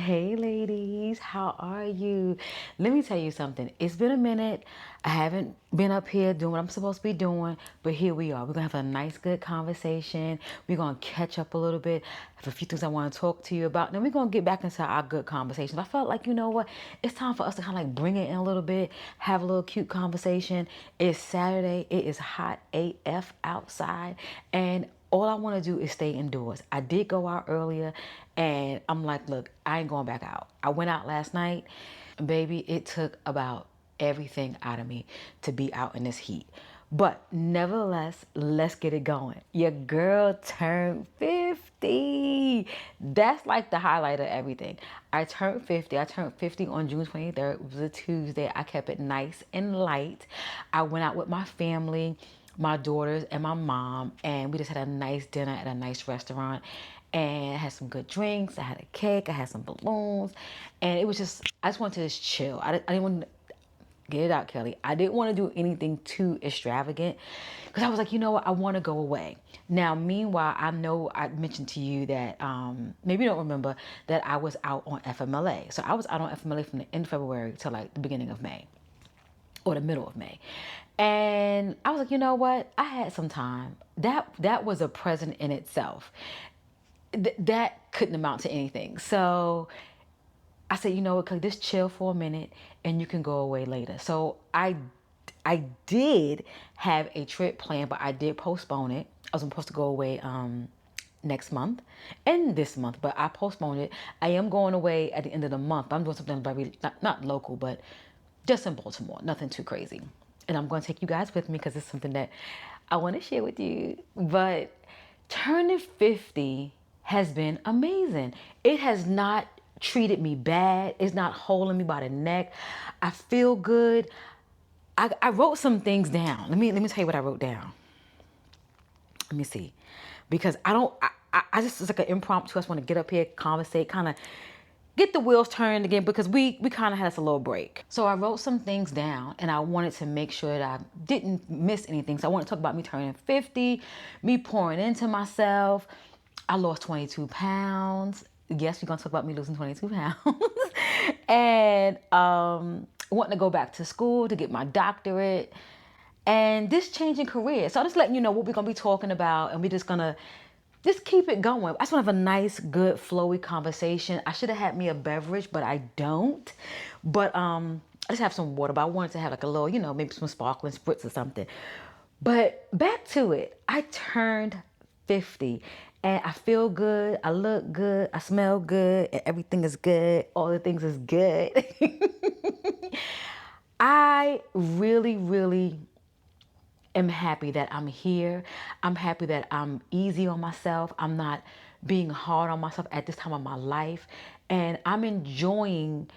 Hey ladies, how are you? Let me tell you something. It's been a minute. I haven't been up here doing what I'm supposed to be doing, but here we are. We're gonna have a nice, good conversation. We're gonna catch up a little bit. I have a few things I want to talk to you about. Then we're gonna get back into our good conversation. I felt like, you know what? It's time for us to kind of like bring it in a little bit, have a little cute conversation. It's Saturday. It is hot AF outside, and all I want to do is stay indoors. I did go out earlier and I'm like, look, I ain't going back out. I went out last night. Baby, it took about everything out of me to be out in this heat. But nevertheless, let's get it going. Your girl turned 50. That's like the highlight of everything. I turned 50. I turned 50 on June 23rd. It was a Tuesday. I kept it nice and light. I went out with my family, my daughters and my mom, and we just had a nice dinner at a nice restaurant, and I had some good drinks. I had a cake, I had some balloons, and it was just, I just wanted to just chill. I didn't want to get it out, Kelly. I didn't want to do anything too extravagant because I was like, you know what, I want to go away. Now meanwhile, I know I mentioned to you that maybe you don't remember that I was out on FMLA. So I was out on FMLA from the end of February to like the beginning of May, or the middle of May. And I was like, you know what? I had some time. That was a present in itself. That couldn't amount to anything. So I said, you know what? Just chill for a minute, and you can go away later. So I did have a trip planned, but I did postpone it. I was supposed to go away next month and this month, but I postponed it. I am going away at the end of the month. I'm doing something very not local, but just in Baltimore, nothing too crazy. And I'm going to take you guys with me because it's something that I want to share with you. But turning 50 has been amazing. It has not treated me bad. It's not holding me by the neck. I feel good. I wrote some things down. Let me tell you what I wrote down. Let me see. Because I just, it's like an impromptu. I just want to get up here, conversate, kind of get the wheels turned again because we kind of had us a little break. So I wrote some things down and I wanted to make sure that I didn't miss anything. So I want to talk about me turning 50, me pouring into myself. I lost 22 pounds. Yes, we're going to talk about me losing 22 pounds. And wanting to go back to school to get my doctorate. And this changing career. So I'm just letting you know what we're going to be talking about, and we're just going to just keep it going. I just want to have a nice, good, flowy conversation. I should have had me a beverage, but I don't. But I just have some water. But I wanted to have like a little, maybe some sparkling spritz or something. But back to it. I turned 50 and I feel good. I look good. I smell good. And everything is good. All the things is good. I really, really am happy that I'm here. I'm happy that I'm easy on myself. I'm not being hard on myself at this time of my life. And I'm enjoying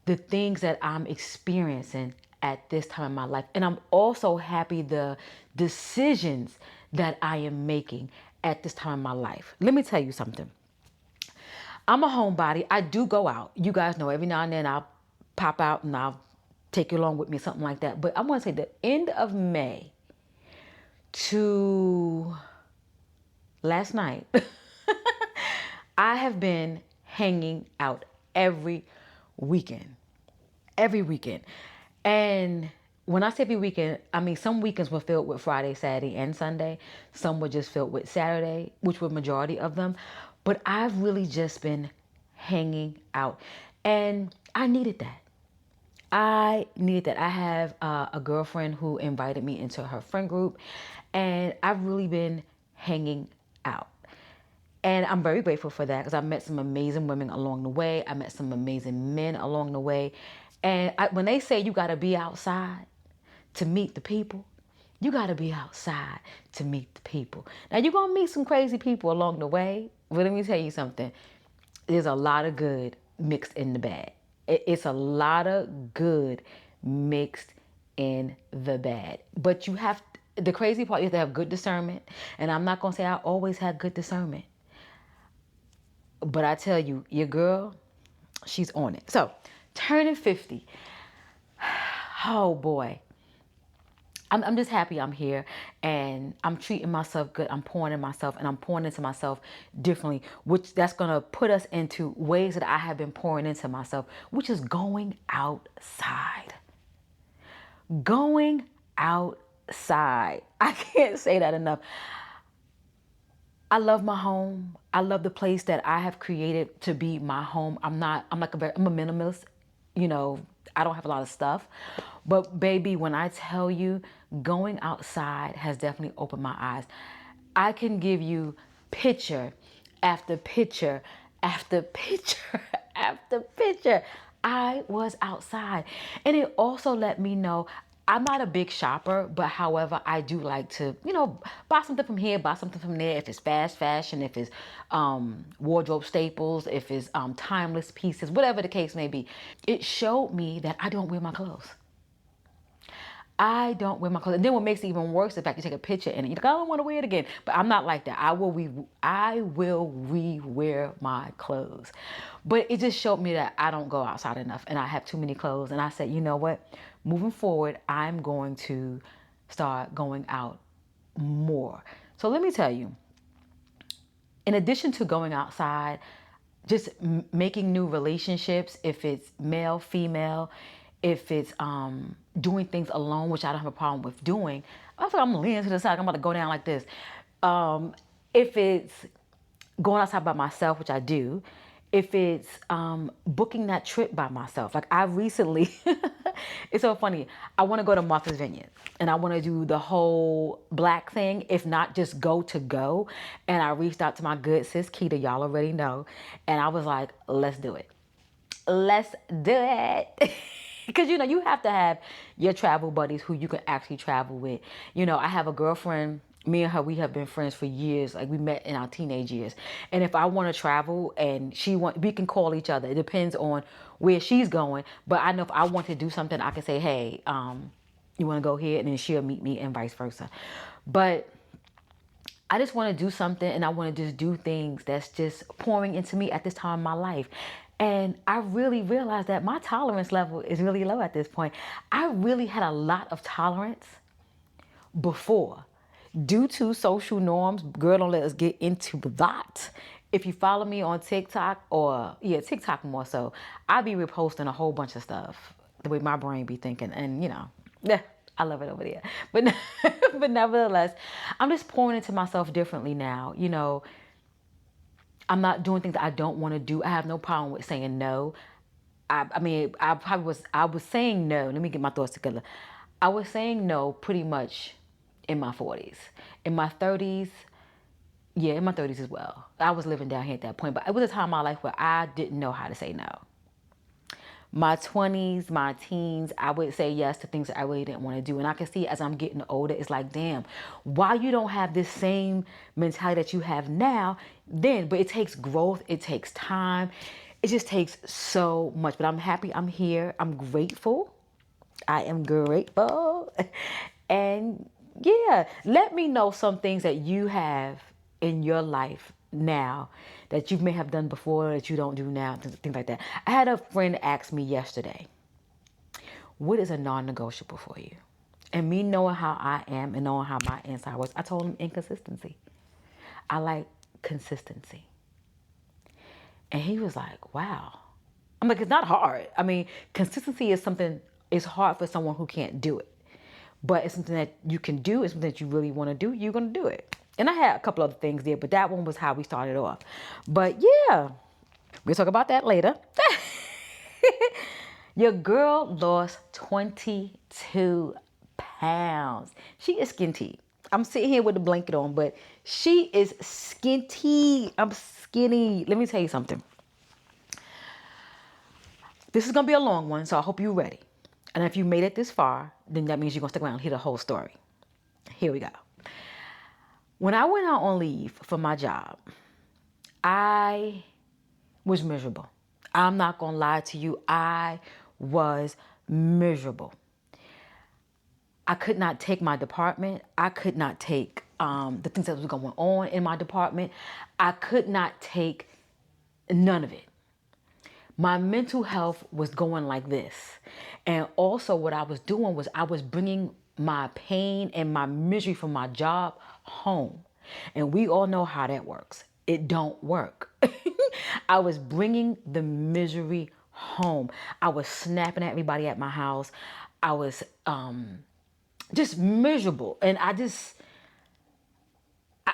the things that I'm experiencing at this time in my life. And I'm also happy the decisions that I am making at this time in my life. Let me tell you something. I'm a homebody. I do go out. You guys know every now and then I'll pop out and I'll take you along with me, something like that. But I want to say the end of May to last night, I have been hanging out every weekend. Every weekend. And when I say every weekend, I mean some weekends were filled with Friday, Saturday, and Sunday. Some were just filled with Saturday, which were majority of them. But I've really just been hanging out. And I needed that. I needed that. I have a girlfriend who invited me into her friend group, and I've really been hanging out. And I'm very grateful for that because I met some amazing women along the way. I met some amazing men along the way. And when they say you got to be outside to meet the people, you got to be outside to meet the people. Now, you're going to meet some crazy people along the way, but let me tell you something. There's a lot of good mixed in the bad. It's a lot of good mixed in the bad. But the crazy part, you have to have good discernment. And I'm not going to say I always had good discernment. But I tell you, your girl, she's on it. So, turning 50. Oh boy. I'm just happy I'm here and I'm treating myself good. I'm pouring in myself and I'm pouring into myself differently, which that's going to put us into ways that I have been pouring into myself, which is going outside. Going outside. I can't say that enough. I love my home. I love the place that I have created to be my home. I'm a minimalist. You know, I don't have a lot of stuff. But baby, when I tell you going outside has definitely opened my eyes. I can give you picture after picture after picture after picture. I was outside. And it also let me know I'm not a big shopper, but however, I do like to, buy something from here, buy something from there. If it's fast fashion, if it's wardrobe staples, if it's timeless pieces, whatever the case may be. It showed me that I don't wear my clothes. I don't wear my clothes. And then what makes it even worse, the fact you take a picture and you're like, I don't want to wear it again. But I'm not like that. I will re-wear my clothes. But it just showed me that I don't go outside enough and I have too many clothes. And I said, you know what? Moving forward, I'm going to start going out more. So let me tell you, in addition to going outside, just making new relationships, if it's male, female, if it's doing things alone, which I don't have a problem with doing. I feel like I'm leaning to the side. I'm about to go down like this. If it's going outside by myself, which I do, if it's booking that trip by myself. Like I recently, it's so funny. I want to go to Martha's Vineyard and I want to do the whole black thing, if not just go to go. And I reached out to my good sis, Keita, y'all already know. And I was like, let's do it. Let's do it. Because, you have to have your travel buddies who you can actually travel with. I have a girlfriend, me and her, we have been friends for years. Like we met in our teenage years. And if I want to travel and we can call each other. It depends on where she's going. But I know if I want to do something, I can say, hey, you want to go here? And then she'll meet me and vice versa. But I just want to do something and I want to just do things that's just pouring into me at this time in my life. And I really realized that my tolerance level is really low at this point. I really had a lot of tolerance before. Due to social norms, girl, don't let us get into that. If you follow me on TikTok TikTok more so, I be reposting a whole bunch of stuff the way my brain be thinking. And, yeah, I love it over there. But, but nevertheless, I'm just pouring into myself differently now. I'm not doing things that I don't want to do. I have no problem with saying no. I was saying no. Let me get my thoughts together. I was saying no pretty much in my 40s. In my 30s, yeah, in my 30s as well. I was living down here at that point, but it was a time in my life where I didn't know how to say no. My 20s, my teens, I would say yes to things that I really didn't want to do. And I can see as I'm getting older, it's like, damn, why you don't have this same mentality that you have now then? But it takes growth. It takes time. It just takes so much. But I'm happy I'm here. I'm grateful. I am grateful. And yeah, let me know some things that you have in your life now that you may have done before that you don't do now, things like that. I had a friend ask me yesterday, what is a non-negotiable for you? And me knowing how I am and knowing how my inside works, I told him inconsistency. I like consistency. And he was like, wow. I'm like, it's not hard. I mean, consistency is something, it's hard for someone who can't do it. But it's something that you can do. It's something that you really want to do. You're going to do it. And I had a couple other things there, but that one was how we started off. But yeah, we'll talk about that later. Your girl lost 22 pounds. She is skinty. I'm sitting here with a blanket on, but she is skinty. I'm skinny. Let me tell you something. This is going to be a long one, so I hope you're ready. And if you made it this far, then that means you're going to stick around and hear the whole story. Here we go. When I went out on leave for my job, I was miserable. I'm not going to lie to you. I was miserable. I could not take my department. I could not take the things that was going on in my department. I could not take none of it. My mental health was going like this. And also what I was doing was I was bringing my pain and my misery from my job home. And we all know how that works. It don't work. I was bringing the misery home. I was snapping at everybody at my house. I was just miserable. And I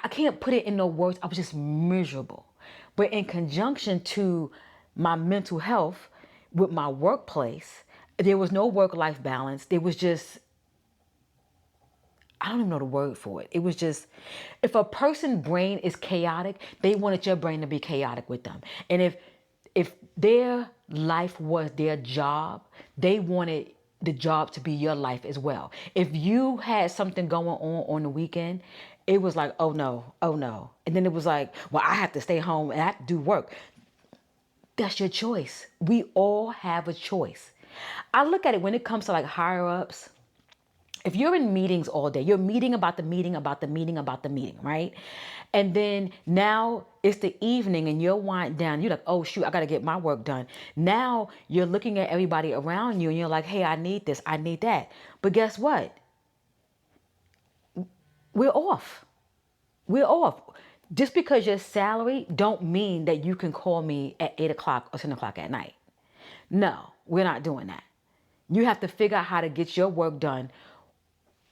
can't put it in no words. I was just miserable. But in conjunction to my mental health with my workplace, there was no work-life balance. There was just, I don't even know the word for it. It was just, if a person's brain is chaotic, they wanted your brain to be chaotic with them. And if their life was their job, they wanted the job to be your life as well. If you had something going on the weekend, it was like, oh no, oh no. And then it was like, well, I have to stay home and I have to do work. That's your choice. We all have a choice. I look at it when it comes to like higher ups. If you're in meetings all day, you're meeting about the meeting, about the meeting, about the meeting, right? And then now it's the evening and you're wind down. You're like, oh shoot, I got to get my work done. Now you're looking at everybody around you and you're like, hey, I need this, I need that. But guess what? We're off. We're off. Just because you're salary don't mean that you can call me at 8 o'clock or 10 o'clock at night. No, we're not doing that. You have to figure out how to get your work done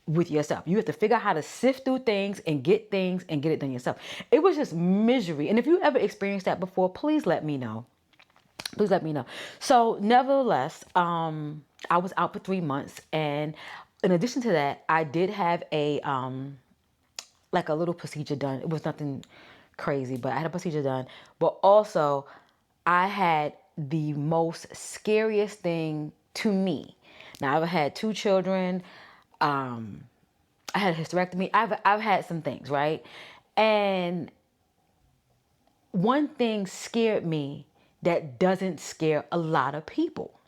with yourself. You have to figure out how to sift through things and get it done yourself. It was just misery. And if you ever experienced that before, please let me know. Please let me know. So nevertheless, I was out for 3 months. And in addition to that, I did have like a little procedure done. It was nothing crazy, but I had a procedure done. But also I had the most scariest thing to me. Now I've had 2 children. I had a hysterectomy. I've had some things, right? And one thing scared me that doesn't scare a lot of people.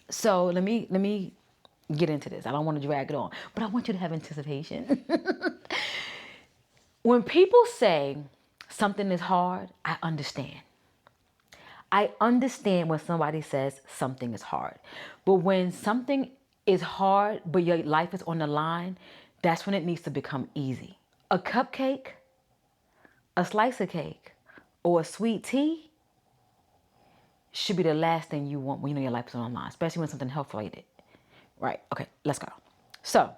So let me get into this. I don't want to drag it on, but I want you to have anticipation. When people say something is hard, I understand. I understand when somebody says something is hard. But when something is hard, but your life is on the line, that's when it needs to become easy. A cupcake, a slice of cake, or a sweet tea should be the last thing you want when you know your life is on the line, especially when something health related. Right, okay, let's go. So,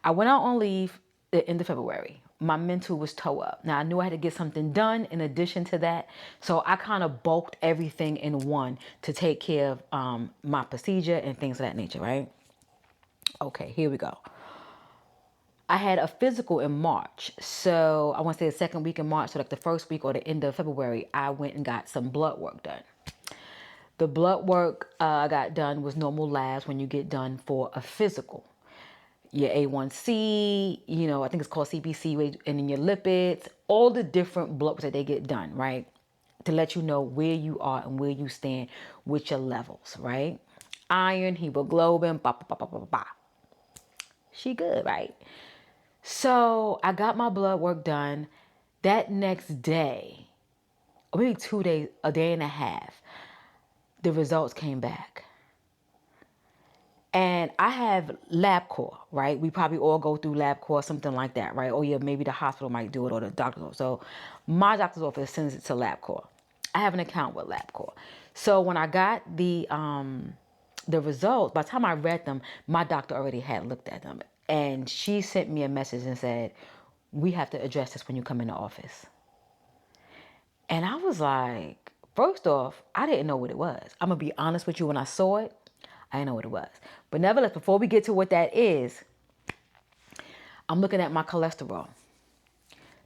I went out on leave the end of February. My mental was toe up. Now, I knew I had to get something done in addition to that. So I kind of bulked everything in one to take care of my procedure and things of that nature, right? Okay, here we go. I had a physical in March. So I want to say the second week in March, so like the first week or the end of February, I went and got some blood work done. The blood work I got done was normal labs when you get done for a physical. Your A1C, I think it's called CBC, and then your lipids, all the different blood works that they get done, right? To let you know where you are and where you stand with your levels, right? Iron, hemoglobin, blah, blah, blah, blah, blah, blah. She good, right? So I got my blood work done. That next day, or maybe 2 days, a day and a half, the results came back. And I have LabCorp, right? We probably all go through LabCorp, something like that, right? Or yeah, maybe the hospital might do it or the doctor's office. So my doctor's office sends it to LabCorp. I have an account with LabCorp. So when I got the results, by the time I read them, my doctor already had looked at them. And she sent me a message and said, we have to address this when you come in the office. And I was like, first off, I didn't know what it was. I'm going to be honest with you. When I saw it, I didn't know what it was. But nevertheless, before we get to what that is, I'm looking at my cholesterol.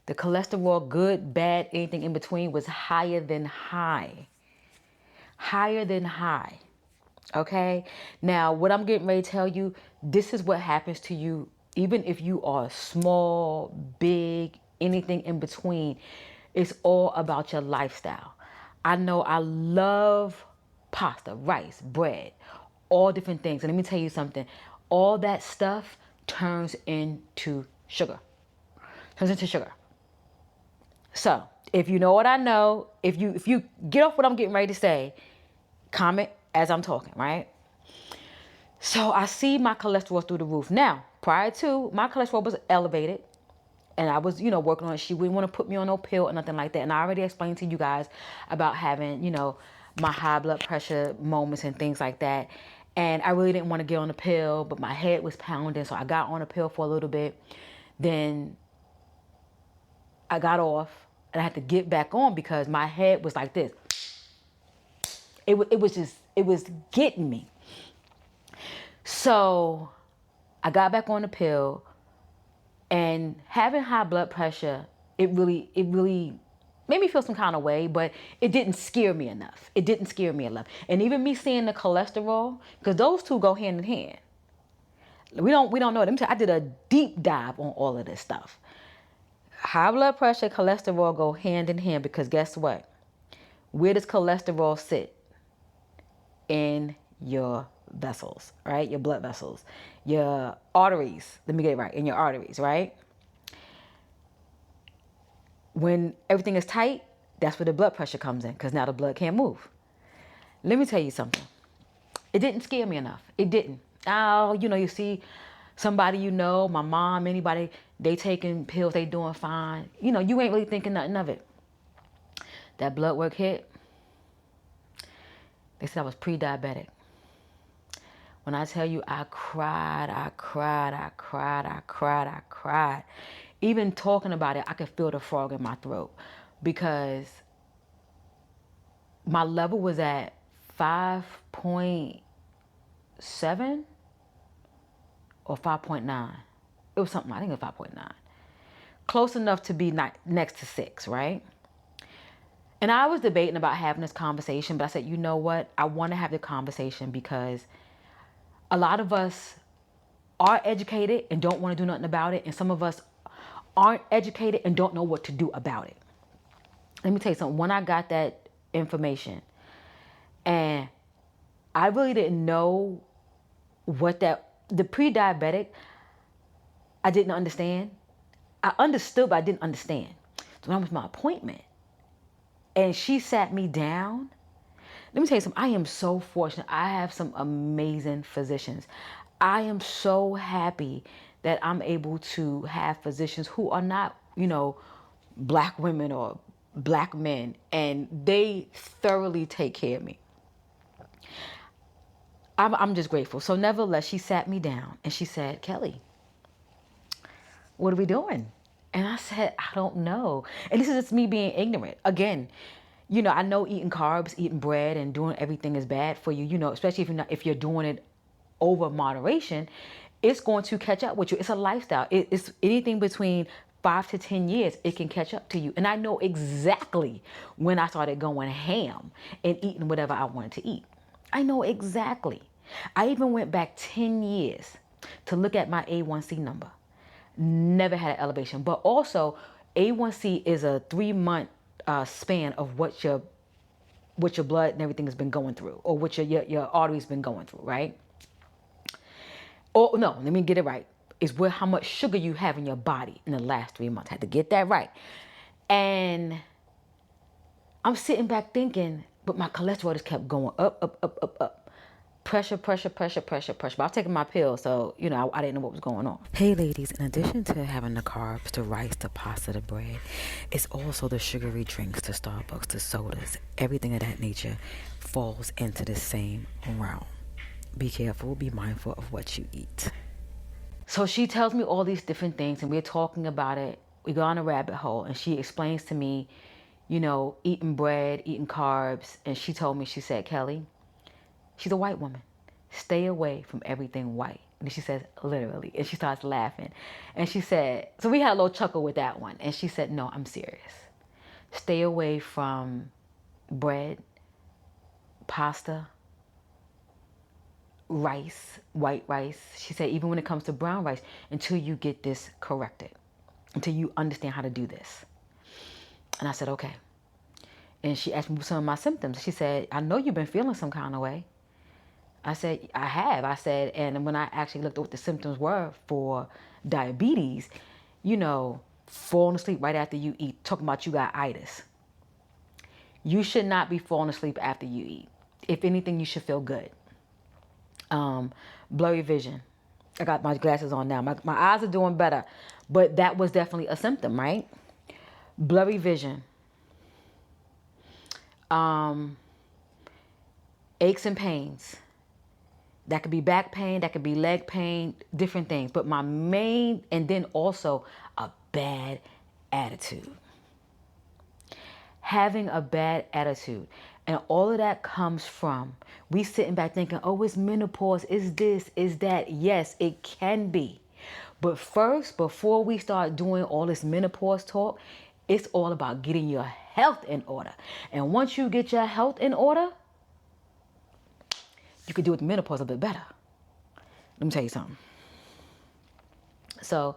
The cholesterol, good, bad, anything in between, was higher than high. Higher than high. Okay? Now, what I'm getting ready to tell you, this is what happens to you, even if you are small, big, anything in between. It's all about your lifestyle. I know I love pasta, rice, bread, all different things. And let me tell you something. All that stuff turns into sugar. Turns into sugar. So, if you know what I know, if you get off what I'm getting ready to say, comment as I'm talking, right? So I see my cholesterol through the roof. Now, prior to, my cholesterol was elevated. And I was, working on it. She wouldn't want to put me on no pill or nothing like that. And I already explained to you guys about having, my high blood pressure moments and things like that. And I really didn't want to get on the pill, but my head was pounding. So I got on a pill for a little bit. Then I got off and I had to get back on because my head was like this. It was getting me. So I got back on the pill, and having high blood pressure, it really made me feel some kind of way, but it didn't scare me enough. It didn't scare me enough. And even me seeing the cholesterol, because those two go hand in hand. We don't know it. I did a deep dive on all of this stuff. High blood pressure, cholesterol go hand in hand, because guess what? Where does cholesterol sit? In your vessels, right? Your blood vessels, your arteries. Let me get it right. In your arteries, right? When everything is tight, that's where the blood pressure comes in, because now the blood can't move. Let me tell you something. It didn't scare me enough. It didn't. Oh, you see somebody, my mom, anybody, they taking pills, they doing fine. You ain't really thinking nothing of it. That blood work hit. They said I was pre-diabetic. When I tell you I cried. Even talking about it, I could feel the frog in my throat, because my level was at 5.7 or 5.9. It was something, I think it was 5.9. Close enough to be next to 6, right? And I was debating about having this conversation, but I said, you know what? I want to have the conversation because a lot of us are educated and don't want to do nothing about it. And some of us aren't educated and don't know what to do about it. Let me tell you something. When I got that information, and I really didn't know the pre-diabetic, I didn't understand. I understood, but I didn't understand. So when I was my appointment, and she sat me down, let me tell you something. I am so fortunate. I have some amazing physicians. I am so happy that I'm able to have physicians who are not, black women or black men, and they thoroughly take care of me. I'm just grateful. So nevertheless, she sat me down and she said, Kelly, what are we doing? And I said, I don't know. And this is just me being ignorant. Again, I know eating carbs, eating bread, and doing everything is bad for you, especially if you're doing it over moderation, it's going to catch up with you. It's a lifestyle. It's anything between 5 to 10 years, it can catch up to you. And I know exactly when I started going ham and eating whatever I wanted to eat. I know exactly. I even went back 10 years to look at my A1C number. Never had an elevation. But also, A1C is a 3-month span of what your blood and everything has been going through, or what your arteries been going through, right? Oh no, let me get it right. It's how much sugar you have in your body in the last 3 months. I had to get that right. And I'm sitting back thinking, but my cholesterol just kept going up. Pressure. But I'm taking my pill, so, I didn't know what was going on. Hey, ladies, in addition to having the carbs, the rice, the pasta, the bread, it's also the sugary drinks, the Starbucks, the sodas, everything of that nature falls into the same realm. Be careful, be mindful of what you eat. So she tells me all these different things, and we're talking about it. We go on a rabbit hole, and she explains to me, eating bread, eating carbs. And she told me, she said, Kelly, she's a white woman, stay away from everything white. And she says, literally. And she starts laughing. And she said, so we had a little chuckle with that one. And she said, no, I'm serious. Stay away from bread, pasta, rice, white rice. She said, even when it comes to brown rice, until you get this corrected, until you understand how to do this. And I said, okay. And she asked me some of my symptoms. She said, I know you've been feeling some kind of way. I said, I have. I said, and when I actually looked at what the symptoms were for diabetes, falling asleep right after you eat, talking about you got itis. You should not be falling asleep after you eat. If anything, you should feel good. Um, Blurry vision. I got my glasses on now. My eyes are doing better. But that was definitely a symptom, right? Blurry vision. Um, Aches and pains. That could be back pain, that could be leg pain, different things. But my main, and then also a bad attitude. Having a bad attitude. And all of that comes from we sitting back thinking, oh, it's menopause, is this, is that. Yes, it can be. But first, before we start doing all this menopause talk, it's all about getting your health in order. And once you get your health in order, you could do with menopause a bit better. Let me tell you something. So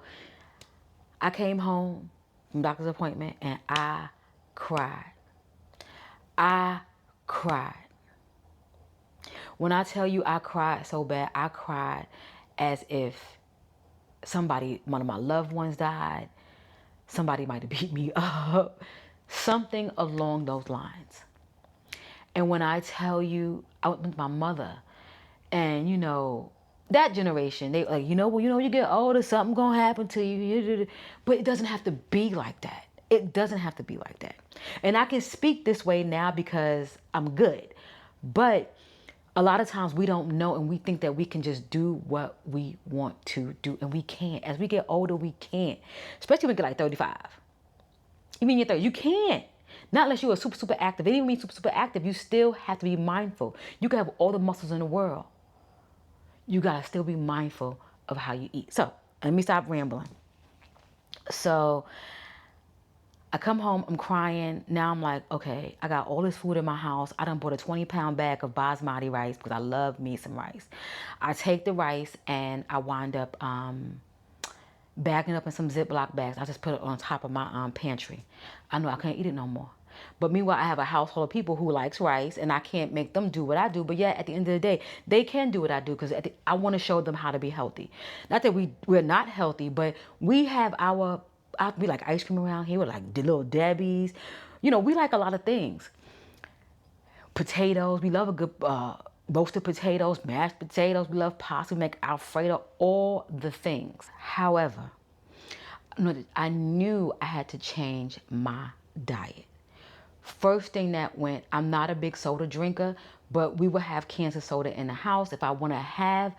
I came home from doctor's appointment and I cried. I cried. When I tell you I cried so bad, I cried as if one of my loved ones died. Somebody might have beat me up. Something along those lines. And when I tell you, I went with my mother, and that generation, they like, you get older, something gonna happen to you. But it doesn't have to be like that. It doesn't have to be like that. And I can speak this way now because I'm good. But a lot of times we don't know, and we think that we can just do what we want to do, and we can't. As we get older, we can't. Especially when you get like 35. Even in your 30s, you can't. Not unless you're super, super active. It even means super, super active. You still have to be mindful. You can have all the muscles in the world. You gotta still be mindful of how you eat. So let me stop rambling. So I come home, I'm crying. Now I'm like, okay, I got all this food in my house. I done bought a 20-pound bag of basmati rice because I love me some rice. I take the rice and I wind up bagging up in some Ziploc bags. I just put it on top of my pantry. I know I can't eat it no more. But meanwhile, I have a household of people who likes rice, and I can't make them do what I do. But yeah, at the end of the day, they can do what I do because I want to show them how to be healthy. Not that we're not healthy, but we have we like ice cream around here. We like the little Debbie's. We like a lot of things. Potatoes. We love a good roasted potatoes, mashed potatoes. We love pasta. We make Alfredo. All the things. However, I knew I had to change my diet. First thing that went, I'm not a big soda drinker, but we will have cans of soda in the house. If I want to have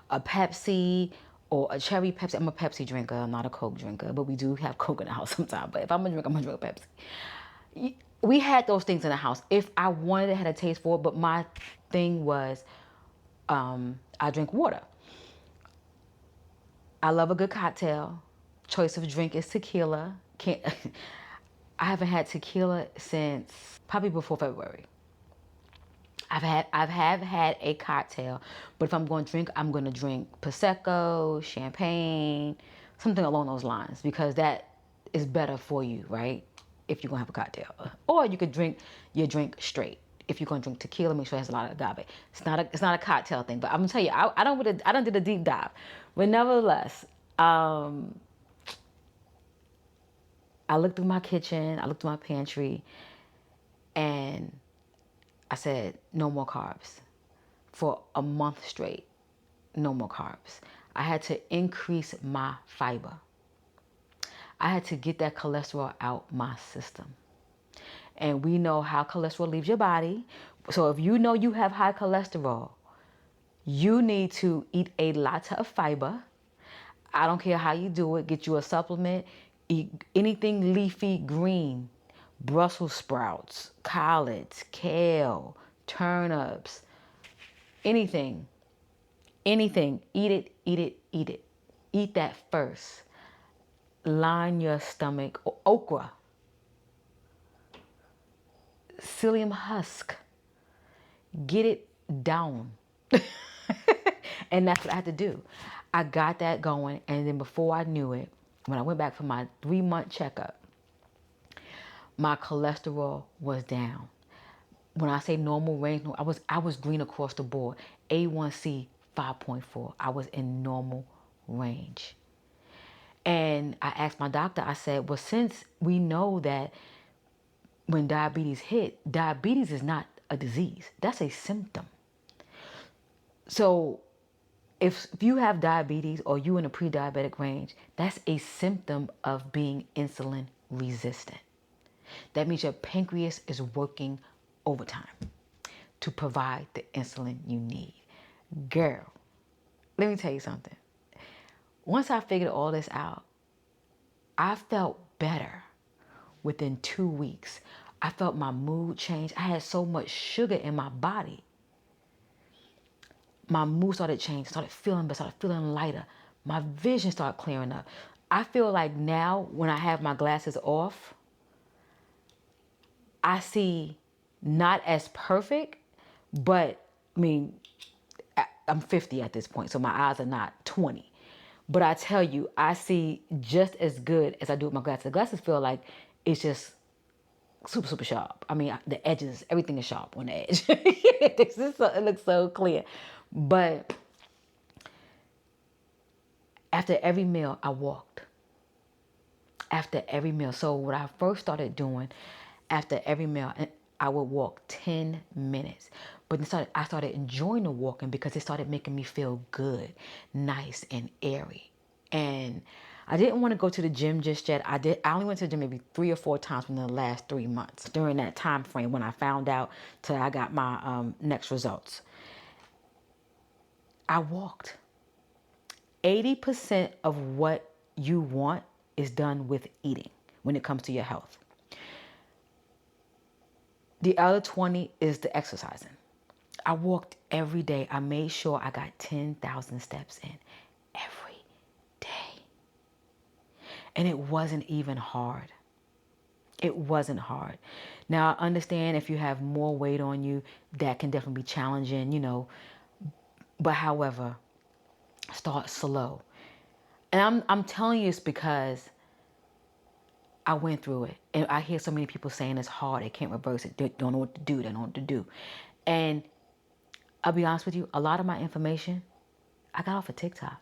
a Pepsi or a cherry Pepsi, I'm a Pepsi drinker. I'm not a Coke drinker, but we do have Coke in the house sometimes. But if I'm going to drink, I'm going to drink Pepsi. We had those things in the house. If I wanted it, had a taste for it, but my thing was I drink water. I love a good cocktail. Choice of drink is tequila. I haven't had tequila since probably before February. I've had a cocktail, but if I'm going to drink, I'm going to drink Prosecco, champagne, something along those lines, because that is better for you, right? If you're going to have a cocktail. Or you could drink your drink straight. If you're going to drink tequila, make sure it has a lot of agave. It's not a cocktail thing, but I'm going to tell you, I don't do the deep dive. But nevertheless, I looked through my kitchen, I looked through my pantry, and I said, no more carbs. For a month straight, no more carbs. I had to increase my fiber. I had to get that cholesterol out my system. And we know how cholesterol leaves your body. So if you know you have high cholesterol, you need to eat a lot of fiber. I don't care how you do it. Get you a supplement. Eat anything leafy green. Brussels sprouts, collards, kale, turnips, anything. Anything. Eat it, eat it, eat it. Eat that first. Line your stomach. Okra. Psyllium husk. Get it down. And that's what I had to do. I got that going, and then before I knew it, when I went back for my 3-month checkup, my cholesterol was down. When I say normal range, I was green across the board. A1C 5.4. I was in normal range. And I asked my doctor, I said, well, since we know that when diabetes hit, diabetes is not a disease. That's a symptom. So if you have diabetes or you in a pre-diabetic range, that's a symptom of being insulin resistant. That means your pancreas is working overtime to provide the insulin you need. Girl, let me tell you something. Once I figured all this out, I felt better within 2 weeks. I felt my mood change. I had so much sugar in my body. My mood started changing, started feeling better, started feeling lighter. My vision started clearing up. I feel like now when I have my glasses off, I see not as perfect, but I mean, I'm 50 at this point, so my eyes are not 20. But I tell you, I see just as good as I do with my glasses. The glasses feel like it's just super, super sharp. I mean, the edges, everything is sharp on the edge. It looks so clear. But after every meal, I walked. After every meal. So what I first started doing after every meal, I would walk 10 minutes. But then I started enjoying the walking because it started making me feel good, nice and airy. And I didn't want to go to the gym just yet. I only went to the gym maybe 3 or 4 times within the last 3 months during that time frame when I found out till I got my next results. I walked. 80% of what you want is done with eating when it comes to your health. The other 20 is the exercising. I walked every day. I made sure I got 10,000 steps in every day. And it wasn't even hard. It wasn't hard. Now, I understand if you have more weight on you, that can definitely be challenging, you know. But however, start slow. And I'm telling you this because I went through it. And I hear so many people saying it's hard. They can't reverse it. They don't know what to do. They don't know what to do. And I'll be honest with you, a lot of my information, I got off of TikTok.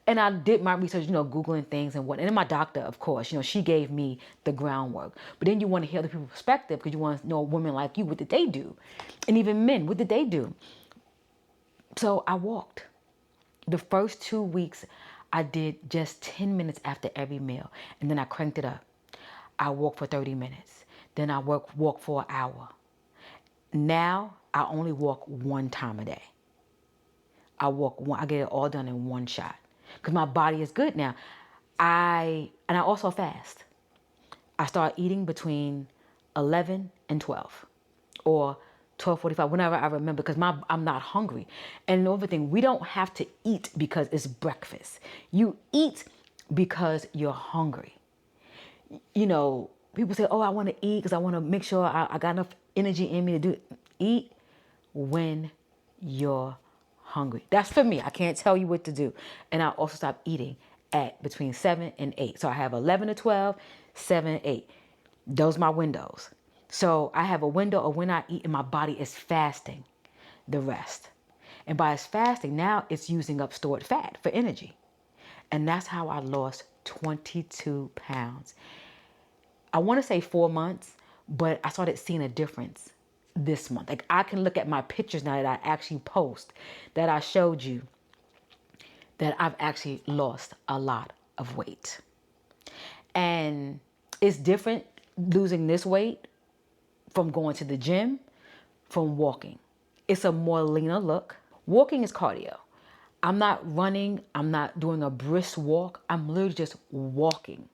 And I did my research, you know, Googling things and what. And then my doctor, of course, you know, she gave me the groundwork. But then you want to hear other people's perspective because you want to know women like you, what did they do? And even men, what did they do? So I walked. The first 2 weeks, I did just 10 minutes after every meal. And then I cranked it up. I walked for 30 minutes. Then I walk for an hour. Now, I only walk 1 time a day. I get it all done in 1 shot. Because my body is good now. I also fast. I start eating between 11 and 12. Or 12:45, whenever I remember, because I'm not hungry. And another thing, we don't have to eat because it's breakfast. You eat because you're hungry. You know, people say, oh, I want to eat because I want to make sure I got enough energy in me to do it. Eat when you're hungry. That's for me. I can't tell you what to do. And I also stop eating at between 7 and 8. So I have 11 to 12, 7 and 8. Those are my windows. So I have a window of when I eat and my body is fasting the rest. And by its fasting, now it's using up stored fat for energy. And that's how I lost 22 pounds. I want to say 4 months, but I started seeing a difference this month. Like I can look at my pictures now that I actually post, that I showed you, that I've actually lost a lot of weight. And it's different losing this weight from going to the gym, from walking. It's a more leaner look. Walking is cardio. I'm not running. I'm not doing a brisk walk. I'm literally just walking.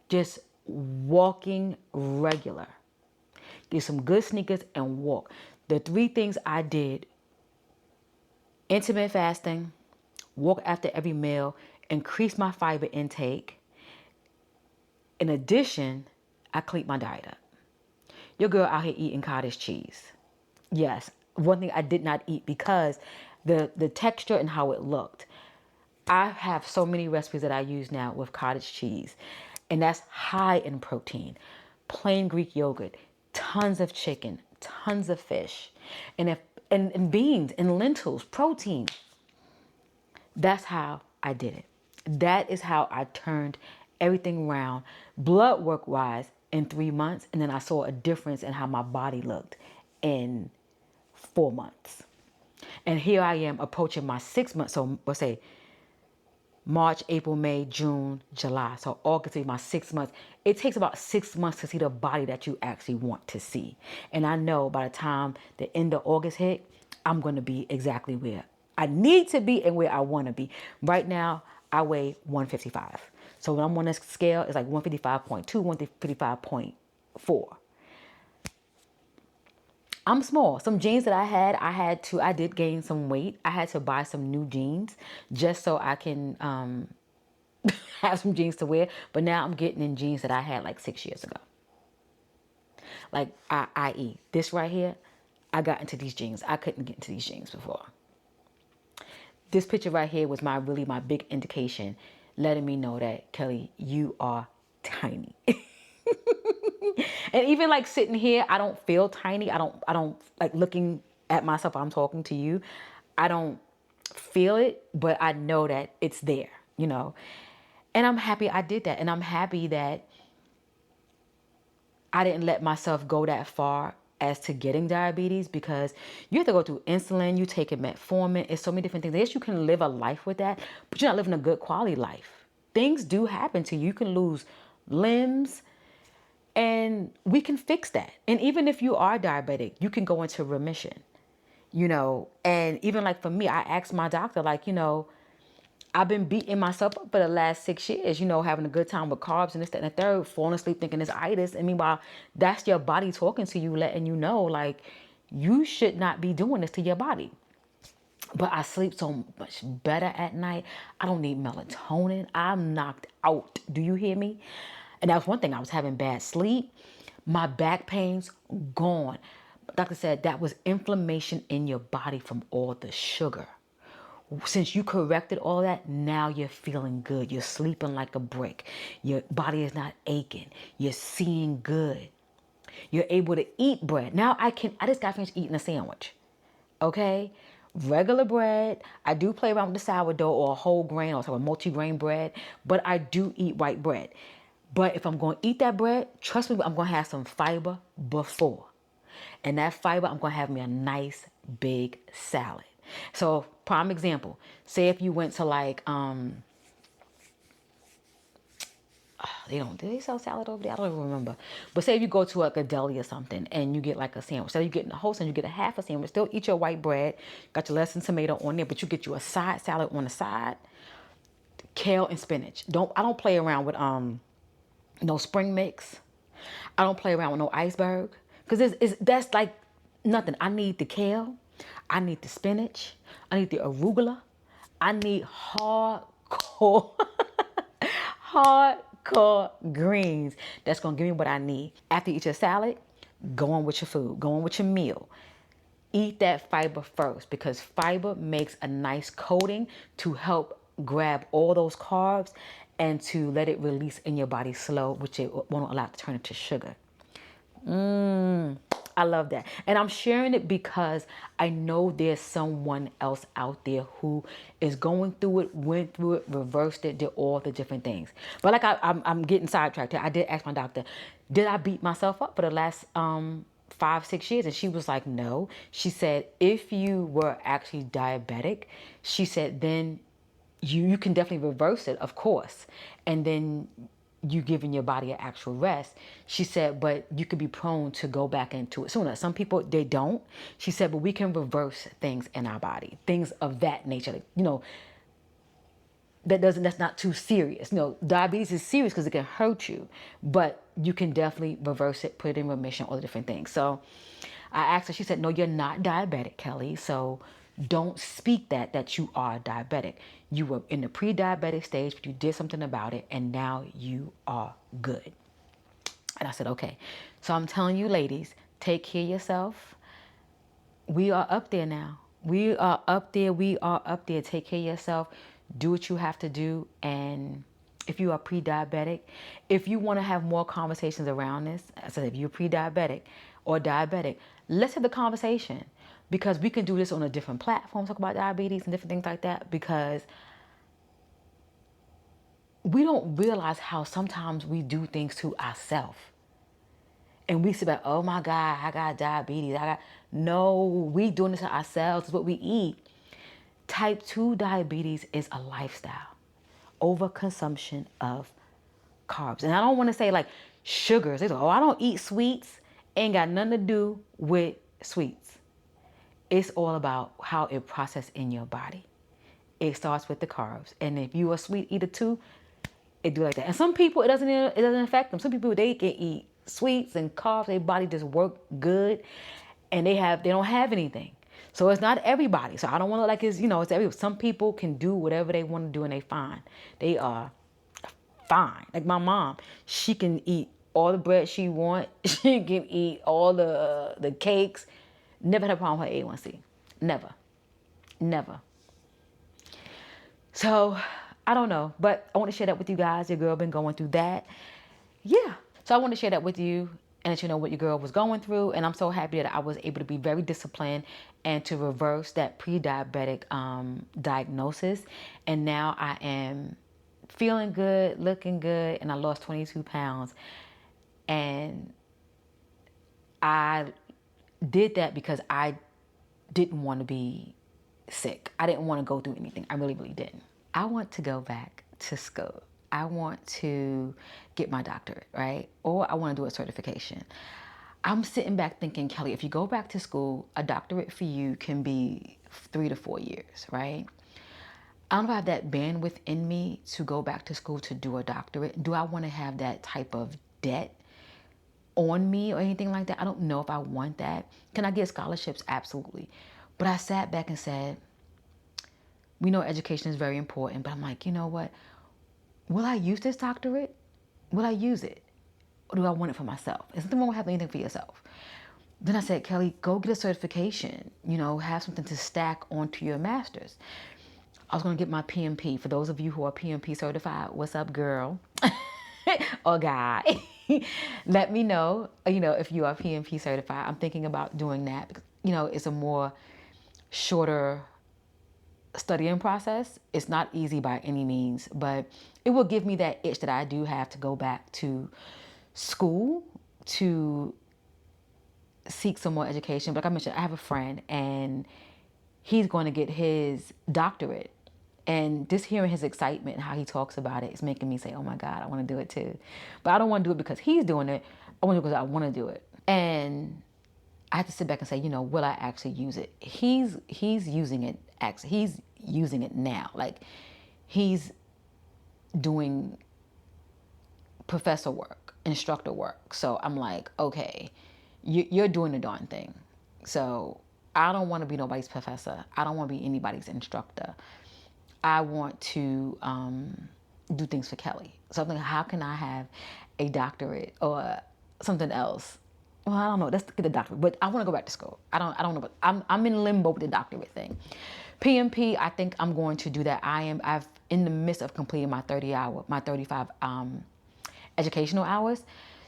Just walking regular. Get some good sneakers and walk. The 3 things I did: intermittent fasting, walk after every meal, increase my fiber intake. In addition, I cleaned my diet up. Your girl out here eating cottage cheese. Yes, one thing I did not eat because the texture and how it looked. I have so many recipes that I use now with cottage cheese, and that's high in protein. Plain Greek yogurt, tons of chicken, tons of fish, and beans and lentils, protein. That's how I did it. That is how I turned everything around, blood work wise, in 3 months, and then I saw a difference in how my body looked in 4 months. And here I am approaching my 6 months. So let's say March, April, May, June, July. So August is my 6 months. It takes about 6 months to see the body that you actually want to see. And I know by the time the end of August hit, I'm going to be exactly where I need to be and where I want to be. Right now, I weigh 155. So when I'm on this scale, it's like 155.2, 155.4. I'm small. Some jeans that I did gain some weight. I had to buy some new jeans just so I can have some jeans to wear. But now I'm getting in jeans that I had like 6 years ago. Like, i.e., this right here, I got into these jeans. I couldn't get into these jeans before. This picture right here was my big indication, letting me know that, Kelly, you are tiny. And even like sitting here, I don't feel tiny. I don't like looking at myself. I'm talking to you. I don't feel it, but I know that it's there, you know. And I'm happy I did that. And I'm happy that I didn't let myself go that far as to getting diabetes, because you have to go through insulin, you take metformin, it's so many different things. Yes, you can live a life with that, but you're not living a good quality life. Things do happen to you. You can lose limbs, and we can fix that. And even if you are diabetic, you can go into remission, you know. And even like for me, I asked my doctor, like, you know, I've been beating myself up for the last 6 years, you know, having a good time with carbs and this, that, and the third, falling asleep thinking it's itis. And meanwhile, that's your body talking to you, letting you know, like, you should not be doing this to your body. But I sleep so much better at night. I don't need melatonin. I'm knocked out. Do you hear me? And that was one thing. I was having bad sleep. My back pain's gone. Doctor said that was inflammation in your body from all the sugar. Since you corrected all that, now you're feeling good. You're sleeping like a brick. Your body is not aching. You're seeing good. You're able to eat bread. Now I just got finished eating a sandwich. Okay? Regular bread. I do play around with the sourdough or a whole grain or some multi-grain bread, but I do eat white bread. But if I'm going to eat that bread, trust me, I'm going to have some fiber before. And that fiber, I'm going to have me a nice big salad. So, prime example, say if you went to like, do they sell salad over there? I don't even remember. But say if you go to like a deli or something and you get like a sandwich. So you're getting a whole sandwich, you get a half a sandwich, still eat your white bread, got your lettuce and tomato on there, but you get you a side salad on the side, kale and spinach. I don't play around with no spring mix. I don't play around with no iceberg. Because that's like nothing. I need the kale. I need the spinach. I need the arugula. I need hardcore, hardcore greens. That's going to give me what I need. After you eat your salad, go on with your food. Go on with your meal. Eat that fiber first, because fiber makes a nice coating to help grab all those carbs and to let it release in your body slow, which it won't allow it to turn into sugar. I love that. And I'm sharing it because I know there's someone else out there who is going through it, went through it, reversed it, did all the different things. But like I'm getting sidetracked here. I did ask my doctor, did I beat myself up for the last 5-6 years? And she was like, no. She said, if you were actually diabetic, she said, then you can definitely reverse it, of course. And then you giving your body an actual rest. She said, but you could be prone to go back into it sooner. Some people, they don't. She said, but we can reverse things in our body, things of that nature. You know, that's not too serious. You know, diabetes is serious because it can hurt you, but you can definitely reverse it, put it in remission, all the different things. So I asked her, she said, no, you're not diabetic, Kelly. So don't speak that you are diabetic. You were in the pre-diabetic stage, but you did something about it, and now you are good. And I said, okay. So I'm telling you, ladies, take care of yourself. We are up there now. We are up there. We are up there. Take care of yourself. Do what you have to do. And if you are pre-diabetic, if you want to have more conversations around this, I said, if you're pre-diabetic or diabetic, let's have the conversation, because we can do this on a different platform, talk about diabetes and different things like that, because we don't realize how sometimes we do things to ourselves. And we sit back, oh my God, I got diabetes. No, we doing this to ourselves. It's what we eat. Type 2 diabetes is a lifestyle. Overconsumption of carbs. And I don't want to say like sugars. They say, oh, I don't eat sweets. Ain't got nothing to do with sweets. It's all about how it processes in your body. It starts with the carbs. And if you are a sweet eater too, it do like that. And some people, it doesn't affect them. Some people, they can eat sweets and carbs. Their body just work good, and they don't have anything. So it's not everybody. So I don't want to like it's it's everybody. Some people can do whatever they want to do and they fine. They are fine. Like my mom, she can eat all the bread she want. She can eat all the cakes. Never had a problem with her A1C. Never. Never. So I don't know, but I want to share that with you guys. Your girl been going through that. Yeah. So I want to share that with you and let you know what your girl was going through. And I'm so happy that I was able to be very disciplined and to reverse that pre-diabetic diagnosis. And now I am feeling good, looking good, and I lost 22 pounds. And I did that because I didn't want to be sick. I didn't want to go through anything. I really, really didn't. I want to go back to school. I want to get my doctorate, right? Or I want to do a certification. I'm sitting back thinking, Kelly, if you go back to school, a doctorate for you can be 3 to 4 years, right? I don't know if I have that bandwidth in me to go back to school to do a doctorate. Do I want to have that type of debt on me or anything like that? I don't know if I want that. Can I get scholarships? Absolutely. But I sat back and said, we know education is very important, but I'm like, you know what? Will I use this doctorate? Will I use it? Or do I want it for myself? There's nothing wrong with having anything for yourself. Then I said, Kelly, go get a certification. Have something to stack onto your master's. I was going to get my PMP. For those of you who are PMP certified, what's up, girl? Or guy? Let me know, if you are PMP certified. I'm thinking about doing that because, it's a more shorter studying process. It's not easy by any means, but it will give me that itch that I do have to go back to school to seek some more education. But like I mentioned, I have a friend and he's going to get his doctorate. And just hearing his excitement and how he talks about it is making me say, oh my God, I want to do it too. But I don't want to do it because he's doing it. I want to do it because I want to do it. And I have to sit back and say, will I actually use it? He's using it. Actually, he's using it now. Like he's doing professor work, instructor work. So I'm like, okay, you're doing the darn thing. So I don't want to be nobody's professor. I don't want to be anybody's instructor. I want to do things for Kelly. Something, how can I have a doctorate or something else? Well, I don't know. Let's get a doctorate. But I want to go back to school. I don't know. But I'm in limbo with the doctorate thing. PMP, I think I'm going to do that. I've in the midst of completing my 35 educational hours.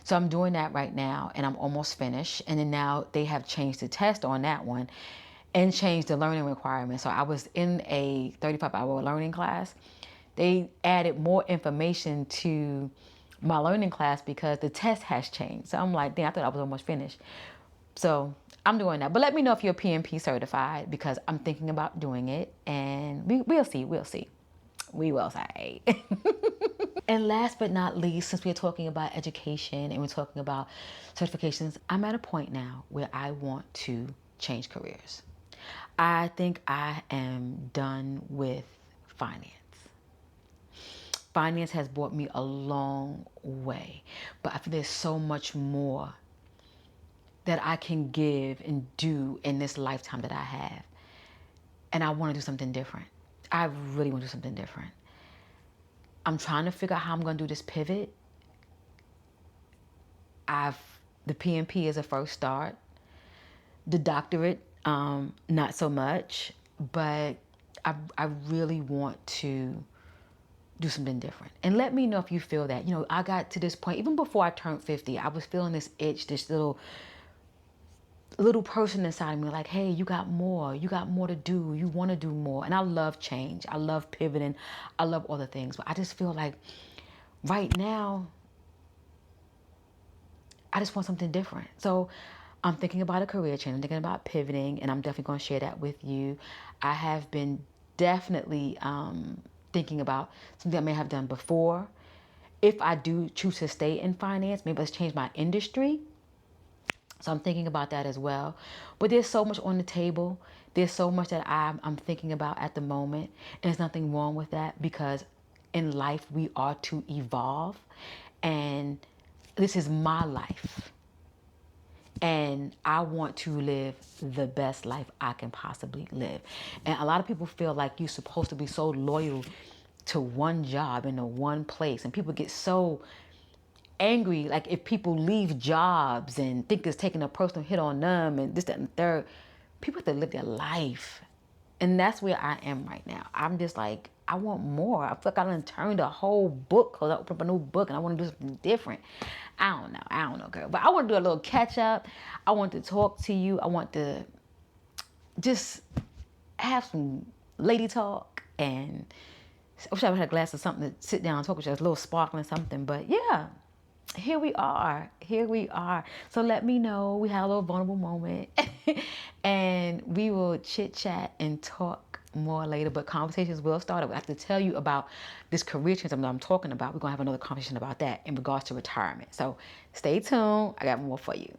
So I'm doing that right now and I'm almost finished. And then now they have changed the test on that one and changed the learning requirements. So I was in a 35-hour learning class. They added more information to my learning class because the test has changed. So I'm like, damn, I thought I was almost finished. So I'm doing that. But let me know if you're PMP certified because I'm thinking about doing it. And we'll see. We will say. And last but not least, since we're talking about education and we're talking about certifications, I'm at a point now where I want to change careers. I think I am done with finance. Finance has brought me a long way, but I feel there's so much more that I can give and do in this lifetime that I have. And I want to do something different. I really want to do something different. I'm trying to figure out how I'm going to do this pivot. The PMP is a first start. The doctorate, not so much, but I really want to do something different. And let me know if you feel that. I got to this point, even before I turned 50, I was feeling this itch, this little person inside of me like, hey, you got more to do. You want to do more. And I love change. I love pivoting. I love all the things. But I just feel like right now, I just want something different. So I'm thinking about a career change. I'm thinking about pivoting, and I'm definitely going to share that with you. I have been definitely thinking about something I may have done before. If I do choose to stay in finance, maybe let's change my industry. So I'm thinking about that as well. But there's so much on the table. There's so much that I'm thinking about at the moment. And there's nothing wrong with that, because in life we are to evolve. And this is my life. And I want to live the best life I can possibly live. And a lot of people feel like you're supposed to be so loyal to one job in a one place. And people get so angry, like if people leave jobs and think it's taking a personal hit on them and this, that, and the third. People have to live their life. And that's where I am right now. I'm just like, I want more. I feel like I done turned a whole book, because I opened up a new book and I want to do something different. I don't know, girl. But I want to do a little catch up. I want to talk to you. I want to just have some lady talk. And I wish I had a glass of something to sit down and talk with you. A little sparkling something. But yeah, here we are. Here we are. So let me know. We had a little vulnerable moment. And we will chit chat and talk more later. But conversations will start. I have to tell you about this career change that I'm talking about. We're going to have another conversation about that in regards to retirement. So stay tuned. I got more for you.